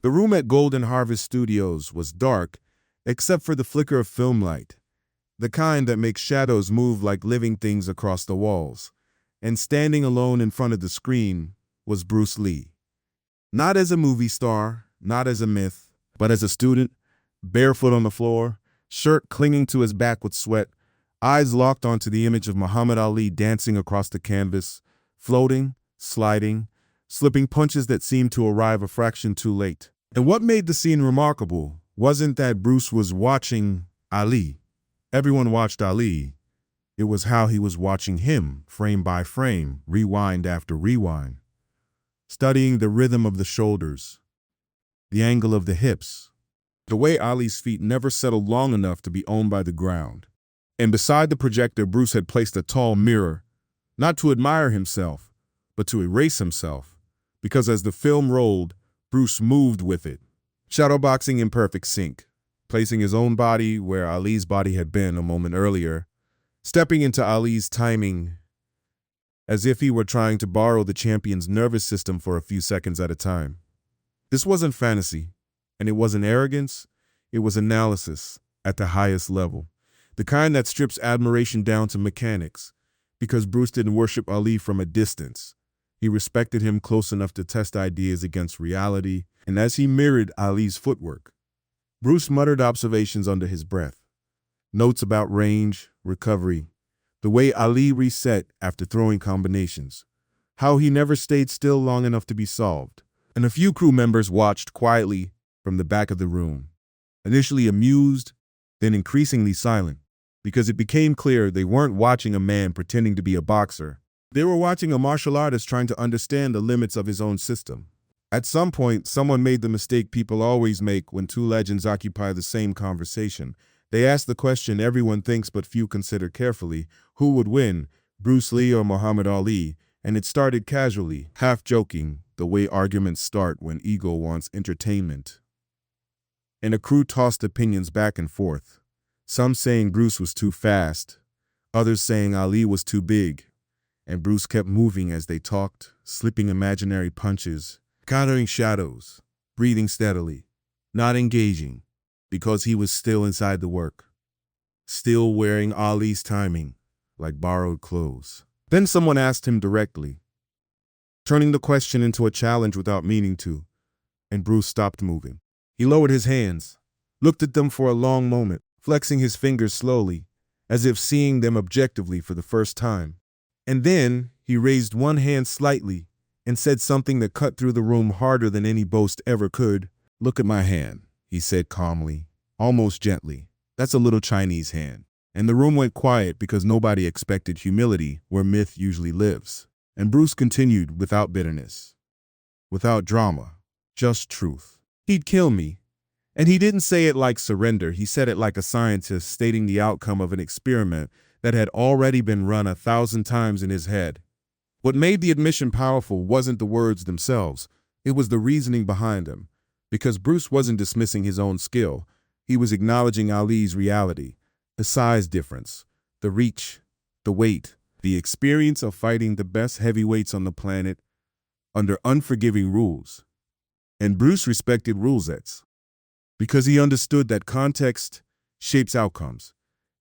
The room at Golden Harvest Studios was dark, except for the flicker of film light, the kind that makes shadows move like living things across the walls. And standing alone in front of the screen was Bruce Lee. Not as a movie star, not as a myth, but as a student, barefoot on the floor, shirt clinging to his back with sweat, eyes locked onto the image of Muhammad Ali dancing across the canvas, floating, sliding, slipping punches that seemed to arrive a fraction too late. And what made the scene remarkable wasn't that Bruce was watching Ali. Everyone watched Ali. It was how he was watching him, frame by frame, rewind after rewind, studying the rhythm of the shoulders, the angle of the hips, the way Ali's feet never settled long enough to be owned by the ground. And beside the projector, Bruce had placed a tall mirror, not to admire himself, but to erase himself, because as the film rolled, Bruce moved with it, shadowboxing in perfect sync, placing his own body where Ali's body had been a moment earlier, stepping into Ali's timing as if he were trying to borrow the champion's nervous system for a few seconds at a time. This wasn't fantasy, and it wasn't arrogance, it was analysis at the highest level, the kind that strips admiration down to mechanics, because Bruce didn't worship Ali from a distance. He respected him close enough to test ideas against reality, and as he mirrored Ali's footwork, Bruce muttered observations under his breath, notes about range, recovery, the way Ali reset after throwing combinations, how he never stayed still long enough to be solved. And a few crew members watched quietly from the back of the room, initially amused, then increasingly silent, because it became clear they weren't watching a man pretending to be a boxer. They were watching a martial artist trying to understand the limits of his own system. At some point, someone made the mistake people always make when two legends occupy the same conversation. They asked the question everyone thinks but few consider carefully: who would win, Bruce Lee or Muhammad Ali? And it started casually, half joking, the way arguments start when ego wants entertainment. And a crew tossed opinions back and forth, some saying Bruce was too fast, others saying Ali was too big. And Bruce kept moving as they talked, slipping imaginary punches, countering shadows, breathing steadily, not engaging, because he was still inside the work, still wearing Ali's timing like borrowed clothes. Then someone asked him directly, turning the question into a challenge without meaning to, and Bruce stopped moving. He lowered his hands, looked at them for a long moment, flexing his fingers slowly, as if seeing them objectively for the first time. And then he raised one hand slightly and said something that cut through the room harder than any boast ever could. "Look at my hand," he said calmly, almost gently. "That's a little Chinese hand." And the room went quiet because nobody expected humility where myth usually lives. And Bruce continued without bitterness, without drama, just truth. "He'd kill me." And he didn't say it like surrender. He said it like a scientist stating the outcome of an experiment that had already been run 1,000 times in his head. What made the admission powerful wasn't the words themselves, it was the reasoning behind them. Because Bruce wasn't dismissing his own skill, he was acknowledging Ali's reality, the size difference, the reach, the weight, the experience of fighting the best heavyweights on the planet under unforgiving rules. And Bruce respected rule sets, because he understood that context shapes outcomes.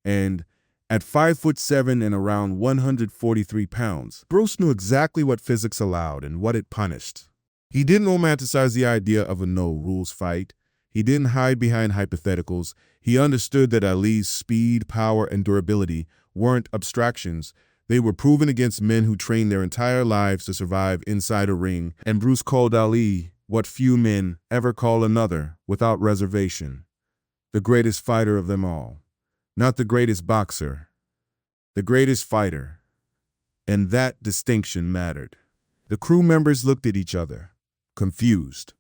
And at 5'7" and around 143 pounds, Bruce knew exactly what physics allowed and what it punished. He didn't romanticize the idea of a no-rules fight. He didn't hide behind hypotheticals. He understood that Ali's speed, power, and durability weren't abstractions. They were proven against men who trained their entire lives to survive inside a ring. And Bruce called Ali what few men ever call another, without reservation: the greatest fighter of them all. Not the greatest boxer, the greatest fighter. And that distinction mattered. The crew members looked at each other, confused,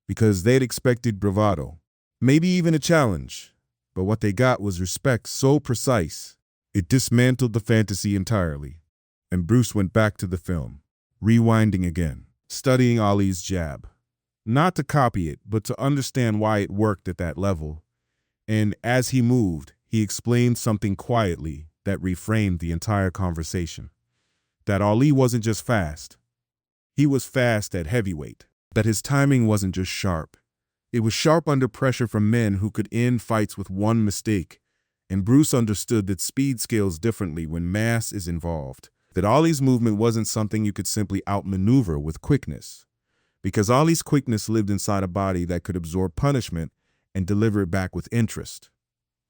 because they'd expected bravado, maybe even a challenge. But what they got was respect so precise, it dismantled the fantasy entirely. And Bruce went back to the film, rewinding again, studying Ali's jab. Not to copy it, but to understand why it worked at that level. And as he moved, he explained something quietly that reframed the entire conversation. That Ali wasn't just fast. He was fast at heavyweight. That his timing wasn't just sharp. It was sharp under pressure from men who could end fights with one mistake, and Bruce understood that speed scales differently when mass is involved, that Ali's movement wasn't something you could simply outmaneuver with quickness, because Ali's quickness lived inside a body that could absorb punishment and deliver it back with interest.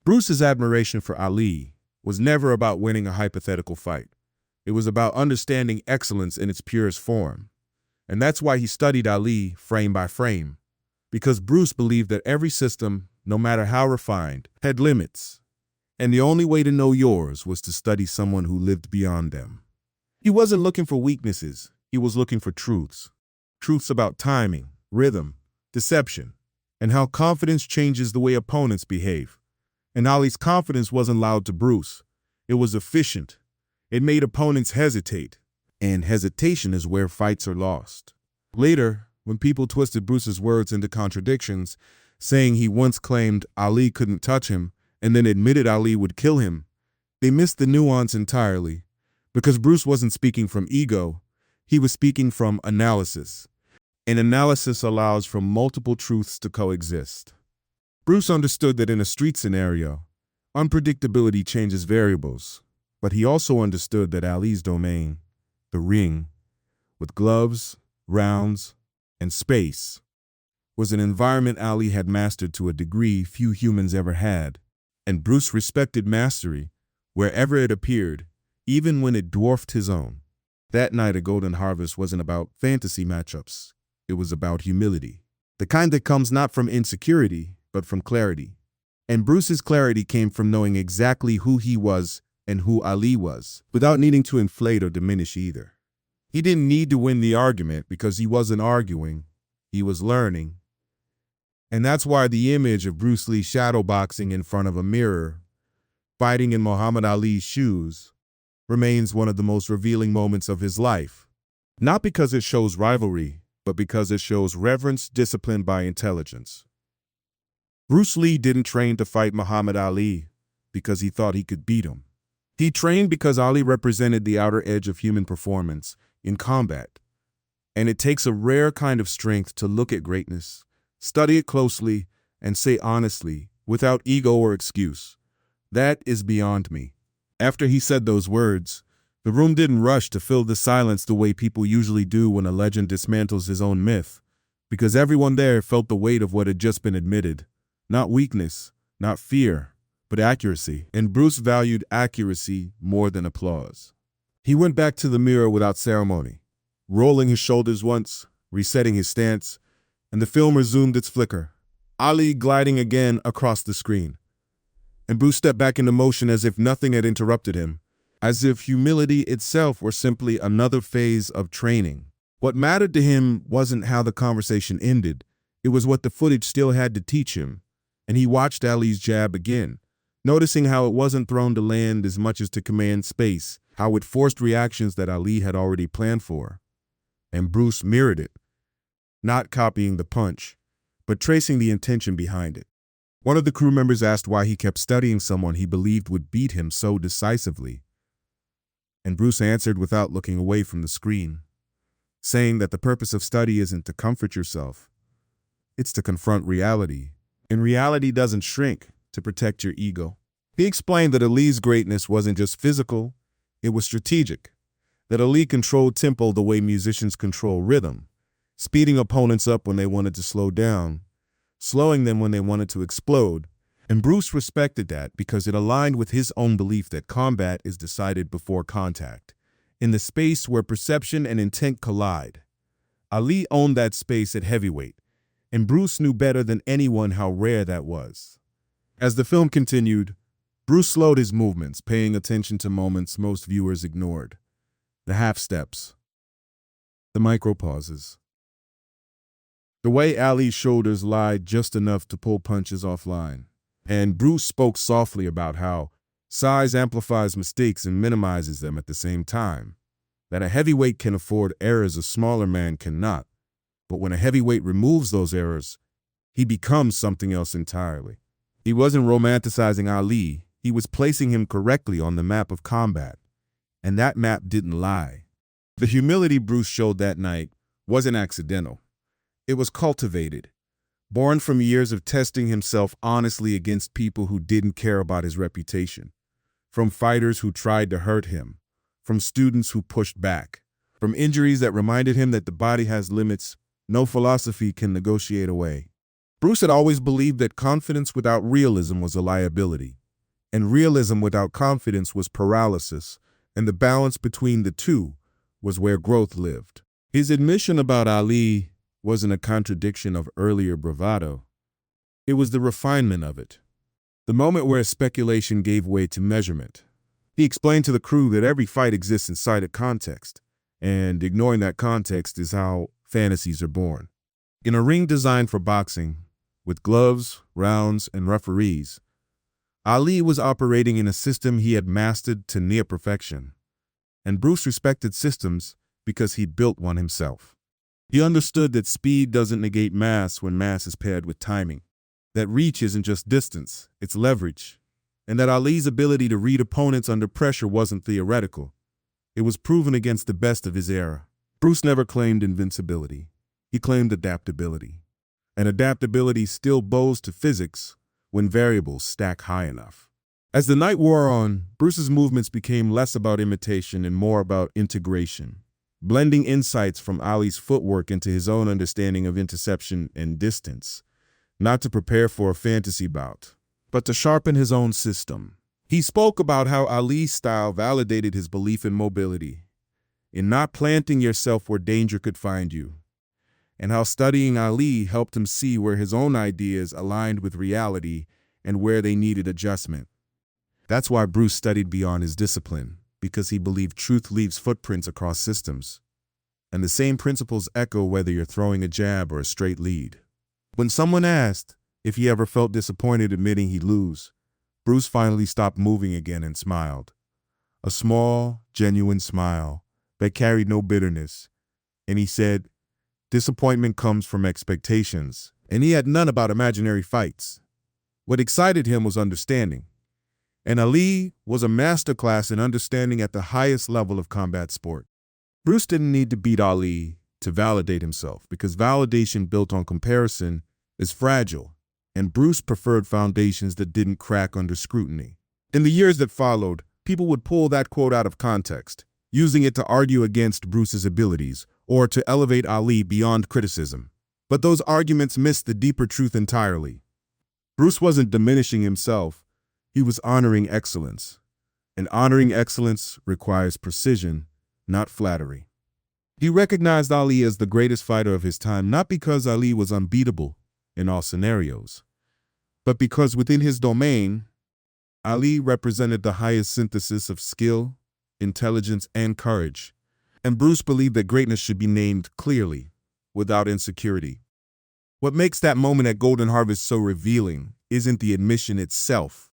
Bruce's admiration for Ali was never about winning a hypothetical fight. It was about understanding excellence in its purest form. And that's why he studied Ali frame by frame, because Bruce believed that every system, no matter how refined, had limits. And the only way to know yours was to study someone who lived beyond them. He wasn't looking for weaknesses, he was looking for truths. Truths about timing, rhythm, deception, and how confidence changes the way opponents behave. And Ali's confidence wasn't loud to Bruce. It was efficient. It made opponents hesitate. And hesitation is where fights are lost. Later, when people twisted Bruce's words into contradictions, saying he once claimed Ali couldn't touch him and then admitted Ali would kill him, they missed the nuance entirely. Because Bruce wasn't speaking from ego, he was speaking from analysis. And analysis allows for multiple truths to coexist. Bruce understood that in a street scenario, unpredictability changes variables, but he also understood that Ali's domain, the ring, with gloves, rounds, and space, was an environment Ali had mastered to a degree few humans ever had, and Bruce respected mastery wherever it appeared, even when it dwarfed his own. That night at Golden Harvest wasn't about fantasy matchups. It was about humility, the kind that comes not from insecurity, but from clarity. And Bruce's clarity came from knowing exactly who he was and who Ali was, without needing to inflate or diminish either. He didn't need to win the argument because he wasn't arguing, he was learning. And that's why the image of Bruce Lee shadowboxing in front of a mirror, fighting in Muhammad Ali's shoes, remains one of the most revealing moments of his life. Not because it shows rivalry, but because it shows reverence disciplined by intelligence. Bruce Lee didn't train to fight Muhammad Ali because he thought he could beat him. He trained because Ali represented the outer edge of human performance in combat. And it takes a rare kind of strength to look at greatness, study it closely, and say honestly, without ego or excuse, "That is beyond me." After he said those words, the room didn't rush to fill the silence the way people usually do when a legend dismantles his own myth, because everyone there felt the weight of what had just been admitted. Not weakness, not fear, but accuracy. And Bruce valued accuracy more than applause. He went back to the mirror without ceremony, rolling his shoulders once, resetting his stance, and the film resumed its flicker, Ali gliding again across the screen. And Bruce stepped back into motion as if nothing had interrupted him, as if humility itself were simply another phase of training. What mattered to him wasn't how the conversation ended, it was what the footage still had to teach him. And he watched Ali's jab again, noticing how it wasn't thrown to land as much as to command space, how it forced reactions that Ali had already planned for. And Bruce mirrored it, not copying the punch, but tracing the intention behind it. One of the crew members asked why he kept studying someone he believed would beat him so decisively. And Bruce answered without looking away from the screen, saying that the purpose of study isn't to comfort yourself, it's to confront reality. And reality doesn't shrink to protect your ego. He explained that Ali's greatness wasn't just physical, it was strategic. That Ali controlled tempo the way musicians control rhythm, speeding opponents up when they wanted to slow down, slowing them when they wanted to explode. And Bruce respected that because it aligned with his own belief that combat is decided before contact, in the space where perception and intent collide. Ali owned that space at heavyweight, and Bruce knew better than anyone how rare that was. As the film continued, Bruce slowed his movements, paying attention to moments most viewers ignored. The half steps, the micro pauses, the way Ali's shoulders lied just enough to pull punches offline. And Bruce spoke softly about how size amplifies mistakes and minimizes them at the same time. That a heavyweight can afford errors a smaller man cannot. But when a heavyweight removes those errors, he becomes something else entirely. He wasn't romanticizing Ali, he was placing him correctly on the map of combat. And that map didn't lie. The humility Bruce showed that night wasn't accidental. It was cultivated. born from years of testing himself honestly against people who didn't care about his reputation, from fighters who tried to hurt him, from students who pushed back, from injuries that reminded him that the body has limits no philosophy can negotiate away. Bruce had always believed that confidence without realism was a liability, and realism without confidence was paralysis, and the balance between the two was where growth lived. His admission about Ali wasn't a contradiction of earlier bravado. It was the refinement of it, the moment where speculation gave way to measurement. He explained to the crew that every fight exists inside a context, and ignoring that context is how fantasies are born. In a ring designed for boxing, with gloves, rounds, and referees, Ali was operating in a system he had mastered to near perfection, and Bruce respected systems because he built one himself. He understood that speed doesn't negate mass when mass is paired with timing, that reach isn't just distance, it's leverage, and that Ali's ability to read opponents under pressure wasn't theoretical. It was proven against the best of his era. Bruce never claimed invincibility. He claimed adaptability. And adaptability still bows to physics when variables stack high enough. As the night wore on, Bruce's movements became less about imitation and more about integration, blending insights from Ali's footwork into his own understanding of interception and distance, not to prepare for a fantasy bout, but to sharpen his own system. He spoke about how Ali's style validated his belief in mobility, in not planting yourself where danger could find you, and how studying Ali helped him see where his own ideas aligned with reality and where they needed adjustment. That's why Bruce studied beyond his discipline, because he believed truth leaves footprints across systems, and the same principles echo whether you're throwing a jab or a straight lead. When someone asked if he ever felt disappointed admitting he'd lose, Bruce finally stopped moving again and smiled. A small, genuine smile that carried no bitterness. And he said, disappointment comes from expectations, and he had none about imaginary fights. What excited him was understanding. And Ali was a masterclass in understanding at the highest level of combat sport. Bruce didn't need to beat Ali to validate himself, because validation built on comparison is fragile, and Bruce preferred foundations that didn't crack under scrutiny. In the years that followed, people would pull that quote out of context, using it to argue against Bruce's abilities or to elevate Ali beyond criticism. But those arguments missed the deeper truth entirely. Bruce wasn't diminishing himself, he was honoring excellence. And honoring excellence requires precision, not flattery. He recognized Ali as the greatest fighter of his time, not because Ali was unbeatable in all scenarios, but because within his domain, Ali represented the highest synthesis of skill, intelligence, and courage. And Bruce believed that greatness should be named clearly, without insecurity. What makes that moment at Golden Harvest so revealing isn't the admission itself,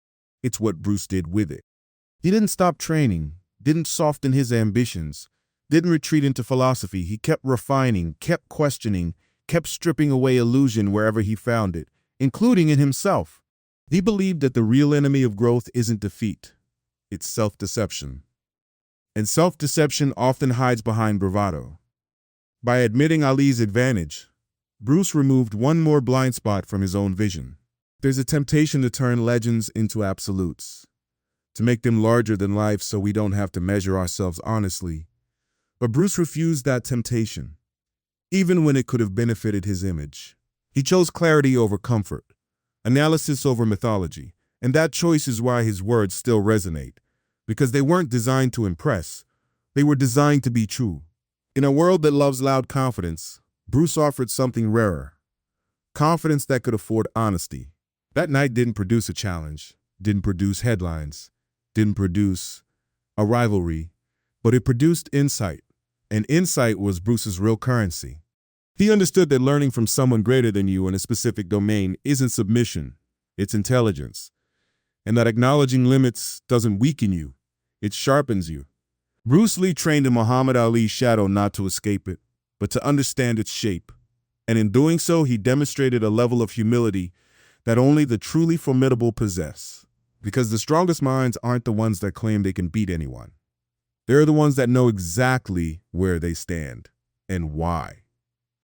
it's what Bruce did with it. He didn't stop training, didn't soften his ambitions, didn't retreat into philosophy. He kept refining, kept questioning, kept stripping away illusion wherever he found it, including in himself. He believed that the real enemy of growth isn't defeat, it's self-deception. And self-deception often hides behind bravado. By admitting Ali's advantage, Bruce removed one more blind spot from his own vision. There's a temptation to turn legends into absolutes, to make them larger than life so we don't have to measure ourselves honestly. But Bruce refused that temptation, even when it could have benefited his image. He chose clarity over comfort, analysis over mythology, and that choice is why his words still resonate, because they weren't designed to impress, they were designed to be true. In a world that loves loud confidence, Bruce offered something rarer, confidence that could afford honesty. That night didn't produce a challenge, didn't produce headlines, didn't produce a rivalry, but it produced insight, and insight was Bruce's real currency. He understood that learning from someone greater than you in a specific domain isn't submission, it's intelligence, and that acknowledging limits doesn't weaken you, it sharpens you. Bruce Lee trained in Muhammad Ali's shadow not to escape it, but to understand its shape, and in doing so he demonstrated a level of humility that only the truly formidable possess. Because the strongest minds aren't the ones that claim they can beat anyone. They're the ones that know exactly where they stand and why.